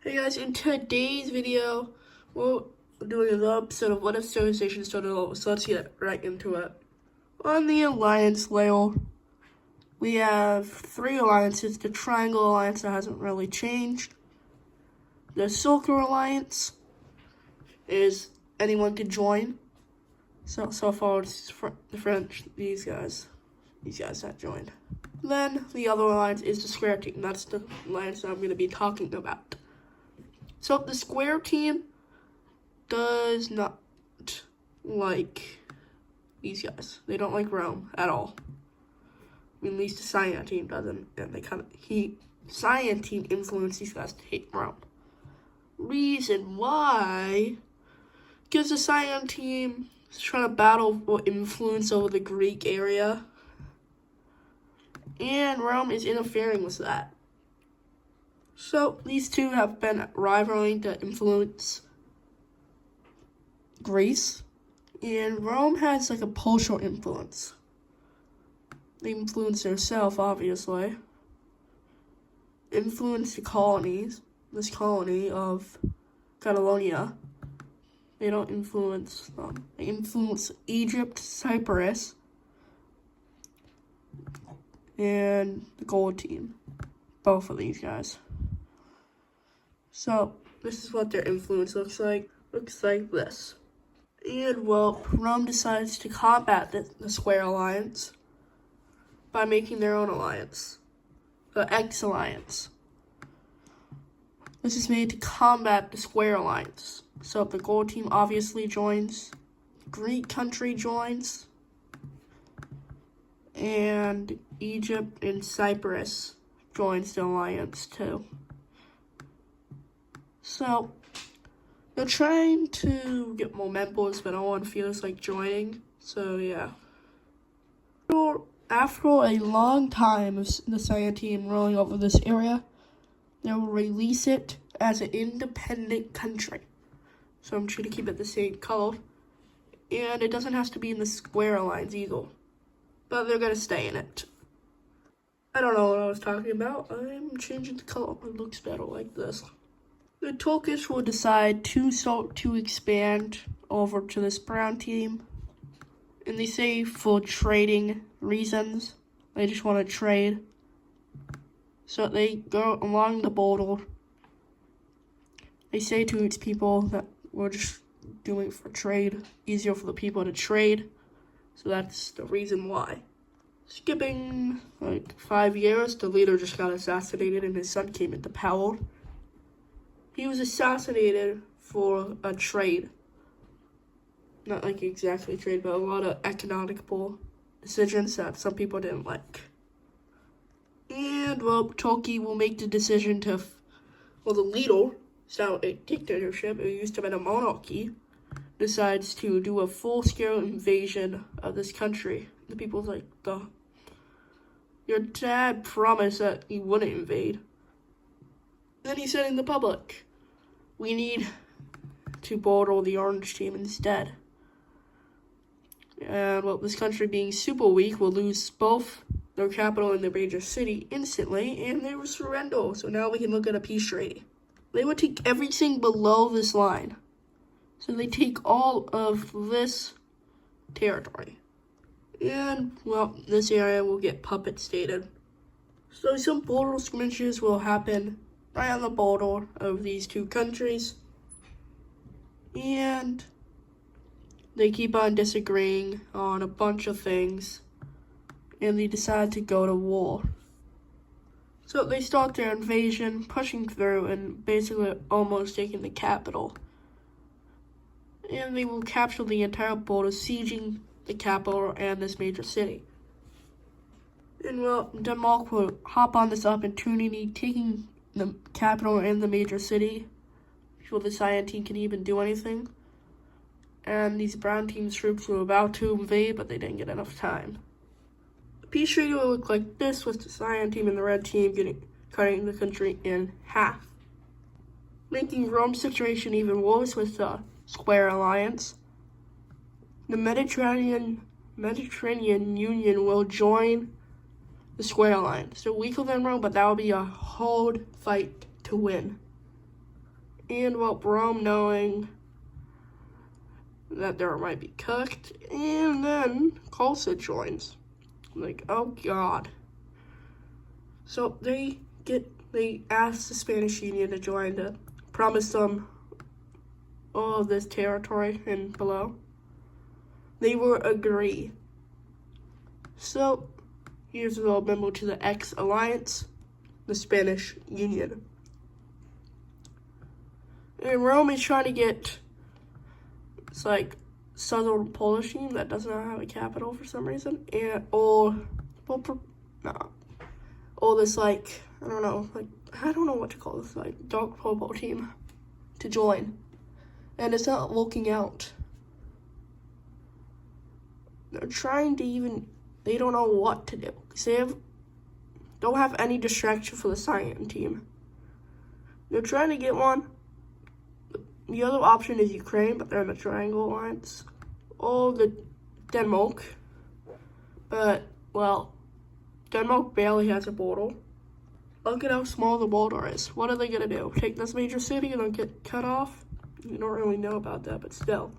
Hey guys, in today's video, we're doing an episode of What If Civilization Started Over, so let's get right into it. On the alliance layer, we have 3 alliances. The Triangle Alliance that hasn't really changed. The Circle Alliance is anyone can join. So far it's the French, these guys that joined. Then the other alliance is the Square Team. That's the alliance that I'm going to be talking about. So the Square Team does not like these guys. They don't like Rome at all. I mean, at least the Cyan Team doesn't, and Cyan Team influenced these guys to hate Rome. Reason why? Because the Cyan Team is trying to battle for influence over the Greek area, and Rome is interfering with that. So these two have been rivaling to influence Greece, and Rome has like a partial influence. They influence themselves, obviously. Influence the colonies, this colony of Catalonia. They don't influence them. They influence Egypt, Cyprus, and the Gold Team. Both of these guys. So, this is what their influence looks like. Looks like this. And, well, Rome decides to combat the Square Alliance by making their own alliance. The X Alliance. This is made to combat the Square Alliance. So, the Gold Team obviously joins. Greek country joins. And Egypt and Cyprus joins the alliance too. So, they're trying to get more members, but no one feels like joining. So, yeah. After a long time of the Cyan Team rolling over this area, they will release it as an independent country. So, I'm trying to keep it the same color. And it doesn't have to be in the Square Alliance either. But they're going to stay in it. I don't know what I was talking about. I'm changing the color. It looks better like this. The Turkish will decide to expand over to this brown team. And they say for trading reasons. They just want to trade. So they go along the border. They say to its people that we're just doing it for trade. Easier for the people to trade. So that's the reason why. Skipping like 5 years, the leader just got assassinated and his son came into power. He was assassinated for a trade. Not like exactly trade, but a lot of economical decisions that some people didn't like. And, well, Turkey will make the decision to, the leader, it's now a dictatorship, it used to be a monarchy, decides to do a full-scale invasion of this country. The people's like, your dad promised that he wouldn't invade. Then he said in the public, we need to border the Orange Team instead. And, well, this country being super weak will lose both their capital and their major city instantly, and they will surrender. So now we can look at a peace treaty. They would take everything below this line. So they take all of this territory. And, well, this area will get puppet stated. So some border skirmishes will happen right on the border of these two countries. And they keep on disagreeing on a bunch of things. And they decide to go to war. So they start their invasion, pushing through and basically almost taking the capital. And they will capture the entire border, sieging the capital and this major city. And, well, Denmark will hop on this opportunity, taking the capital and the major city before the Cyan Team can even do anything. And these brown team's troops were about to invade, but they didn't get enough time. The peace treaty will look like this, with the Cyan Team and the red team cutting the country in half. Making Rome's situation even worse with the Square Alliance. The Mediterranean Union will join the Square Alliance. They're weaker than Rome, but that will be a hard fight to win. And well, Rome knowing that there might be cooked, and then Colsa joins. Like, oh god. So they ask the Spanish Union to join to promise them all of this territory and below. They will agree. So here's a little memo to the ex-alliance, the Spanish Union. And Rome is trying to get, it's like Southern Polish team that does not have a capital for some reason, or this like I don't know what to call this, like Dark Purple team to join, and it's not working out. They're trying to they don't know what to do because they don't have any distraction for the Cyan team. They're trying to get one. The other option is Ukraine, but they're in the Triangle Alliance. Or the Denmark. But, well, Denmark barely has a border. Look at how small the border is. What are they going to do? Take this major city and then get cut off? You don't really know about that, but still.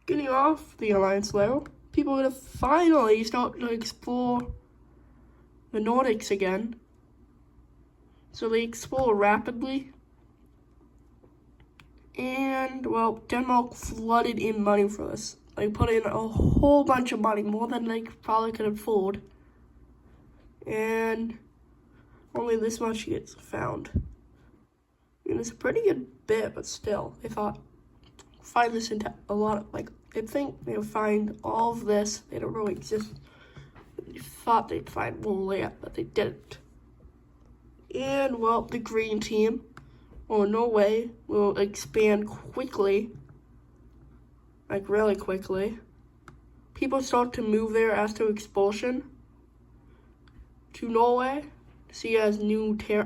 Getting off the alliance level, people are going to finally start to explore the Nordics again. So they explore rapidly. And, well, Denmark flooded in money for this. They put in a whole bunch of money, more than they probably could afford. And only this much gets found. And it's a pretty good bit, but still, they thought, find this into a lot of, they think they would find all of this. They don't really exist. They thought they'd find one land, but they didn't. And, well, the green team, or Norway, will expand quickly, really quickly. People start to move there after expulsion to Norway, see as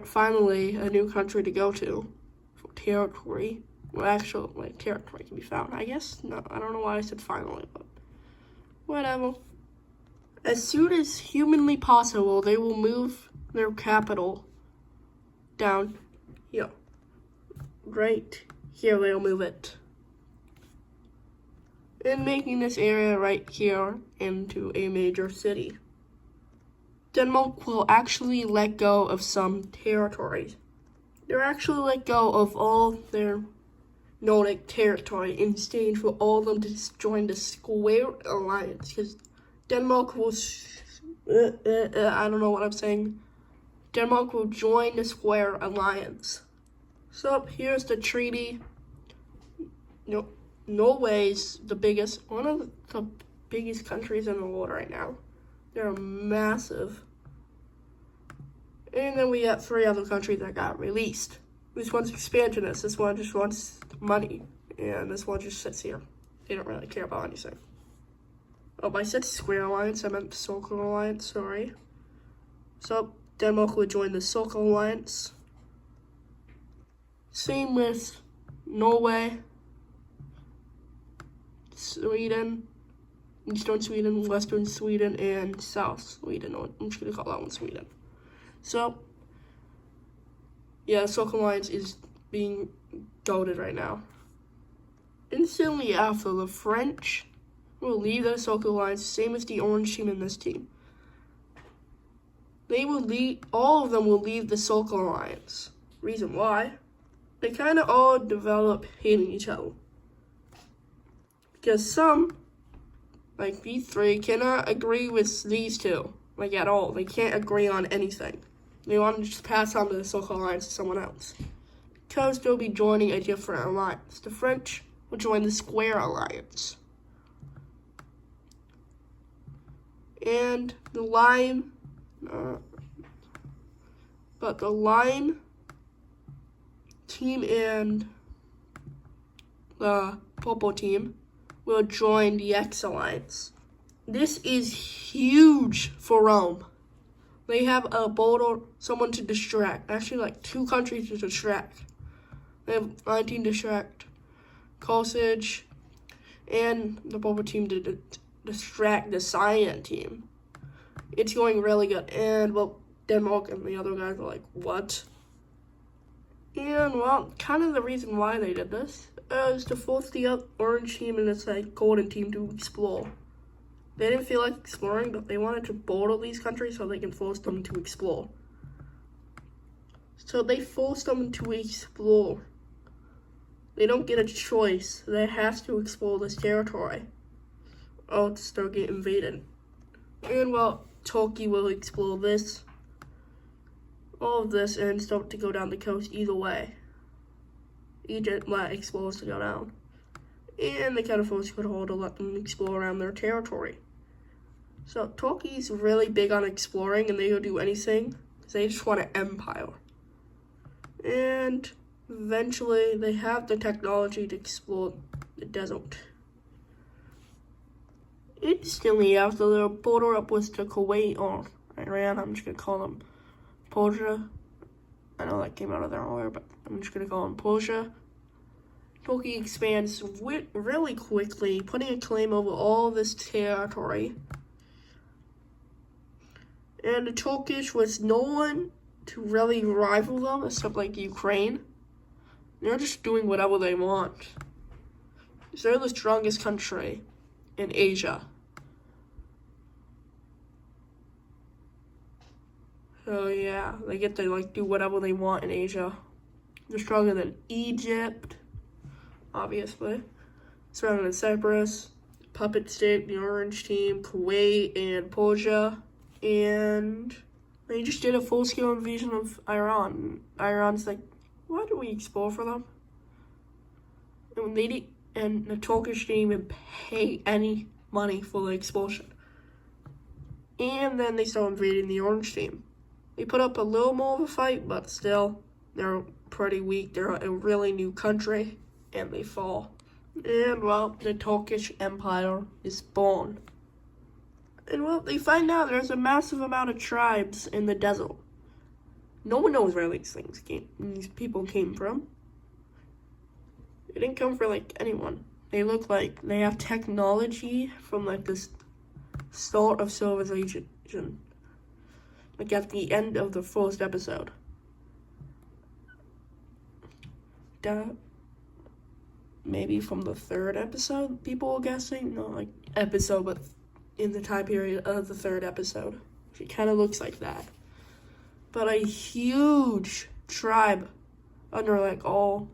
finally a new country to go to for territory. Well, actually, territory can be found, I guess. No, I don't know why I said finally, but whatever. As soon as humanly possible, they will move their capital down here. Right here, they'll move it. And making this area right here into a major city. Denmark will actually let go of some territories. They'll actually let go of all their Nordic territory in exchange for all of them to join the Square Alliance. Because Denmark will, I don't know what I'm saying. Denmark will join the Square Alliance. So here's the treaty. Norway's one of the biggest countries in the world right now. They're massive. And then we got 3 other countries that got released. This one's expansionist. This one just wants money. And this one just sits here. They don't really care about anything. Oh, I said Square Alliance. I meant Circle Alliance. Sorry. So Denmark would join the Circle Alliance. Same with Norway, Sweden, Eastern Sweden, Western Sweden, and South Sweden. I'm just going to call that one Sweden. So, yeah, the Circle Alliance is being goaded right now. Instantly after, the French will leave the Circle Alliance, same as the orange team in this team. All of them will leave the Circle Alliance. Reason why? They kind of all develop hating each other. Because some, like these 3, cannot agree with these 2, at all. They can't agree on anything. They want to just pass on to the Circle Alliance to someone else. Because they'll be joining a different alliance. The French will join the Square Alliance. And the Lime, team and the purple team will join the X Alliance. This is huge for Rome. They have a border, someone to distract. Actually, 2 countries to distract. They have 19 distract, Carthage, and the purple team to distract the Cyan team. It's going really good. And, Denmark and the other guys are like, what? And And, well, kind of the reason why they did this is to force the orange team and this, golden team to explore. They didn't feel like exploring, but they wanted to border these countries so they can force them to explore. So they forced them to explore. They don't get a choice. They have to explore this territory, or else they'll get invaded. And, well, Turkey will explore this, all of this, and start to go down the coast either way. Egypt let explorers to go down. And they kind of forced Qatar to let them explore around their territory. So Turkey's really big on exploring, and they will do anything because they just want an empire. And eventually they have the technology to explore the desert. Instantly after their border up with the Kuwait or Iran, I'm just going to call them Persia. I know that came out of there earlier, but I'm just going to call them Persia. Turkey expands really quickly, putting a claim over all this territory. And the Turkish was no one to really rival them, except like Ukraine. They're just doing whatever they want. They're the strongest country in Asia. So yeah, they get to do whatever they want in Asia. They're stronger than Egypt, obviously. Stronger than Cyprus, Puppet State, the Orange Team, Kuwait, and Persia. And they just did a full-scale invasion of Iran. Iran's like, why do we explore for them? And the Turkish didn't even pay any money for the expulsion. And then they started invading the Orange Team. They put up a little more of a fight, but still, they're pretty weak. They're a really new country, and they fall. And, well, the Turkish Empire is born. And, well, they find out there's a massive amount of tribes in the desert. No one knows where these people came from. They didn't come from, anyone. They look like they have technology from, this start of civilization. At the end of the first episode. Maybe from the third episode, people were guessing. No, episode, but in the time period of the third episode. It kind of looks like that. But a huge tribe under, all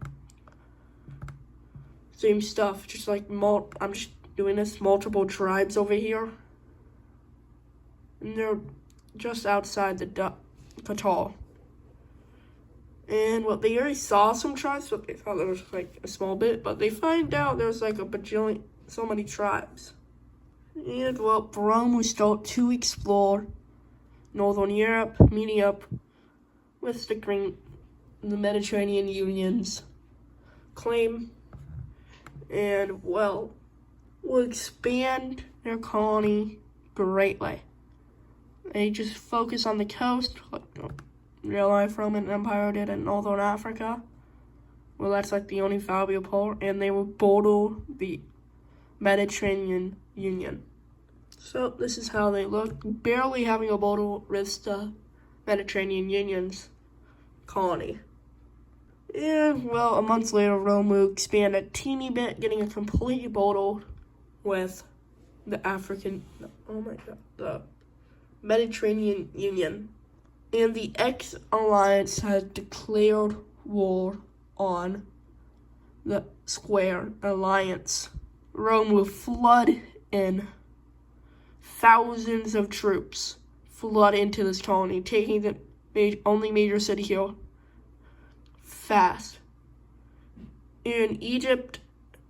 same stuff. Just, I'm just doing this, multiple tribes over here. And they're just outside the Qatar. And they already saw some tribes, but they thought there was a small bit, but they find out there's a bajillion, so many tribes. And Rome will start to explore Northern Europe, meeting up with the Mediterranean Union's claim, and will expand their colony greatly. They just focus on the coast, like real life Roman Empire did in Northern Africa. Well, that's the only valuable part, and they will border the Mediterranean Union. So this is how they look, barely having a border with the Mediterranean Union's colony. And, a month later, Rome will expand a teeny bit, getting a complete border with the Mediterranean Union. And the X-Alliance has declared war on the Square Alliance. Rome will flood in thousands of troops, flood into this colony, taking the only major city here fast. And Egypt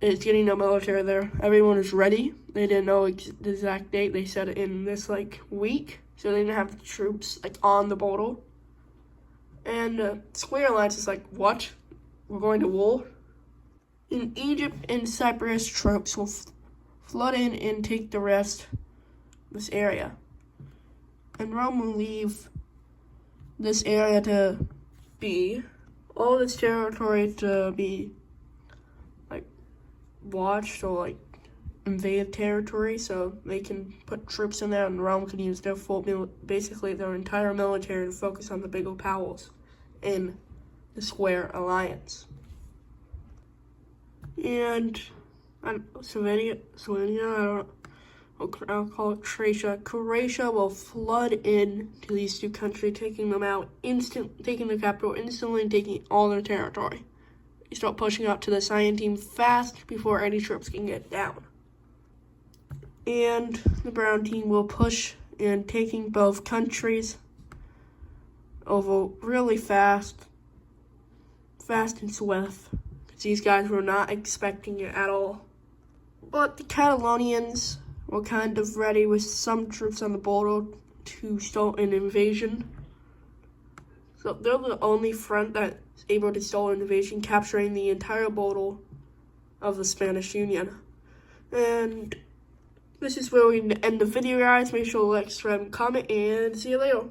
is getting no military there. Everyone is ready. They didn't know the exact date. They said it in this week, so they didn't have the troops on the border. And Square Alliance is what? We're going to war? In Egypt and Cyprus, troops will flood in and take the rest of this area. And Rome will leave this area to be, all this territory to be watched or invaded territory, so they can put troops in there, and Rome can use their entire military to focus on the bigger powers in the Square Alliance. And Slovenia, I'll call it Croatia. Croatia will flood in to these two countries, taking them out taking the capital instantly, and taking all their territory. They start pushing out to the cyan team fast before any troops can get down. And the brown team will push in, taking both countries over really fast and swift, because these guys were not expecting it at all. But the Catalonians were kind of ready with some troops on the border to start an invasion. So they're the only front that's able to start an invasion, capturing the entire border of the Spanish Union. And this is where we end the video, guys. Make sure to like, subscribe, and comment, and see you later.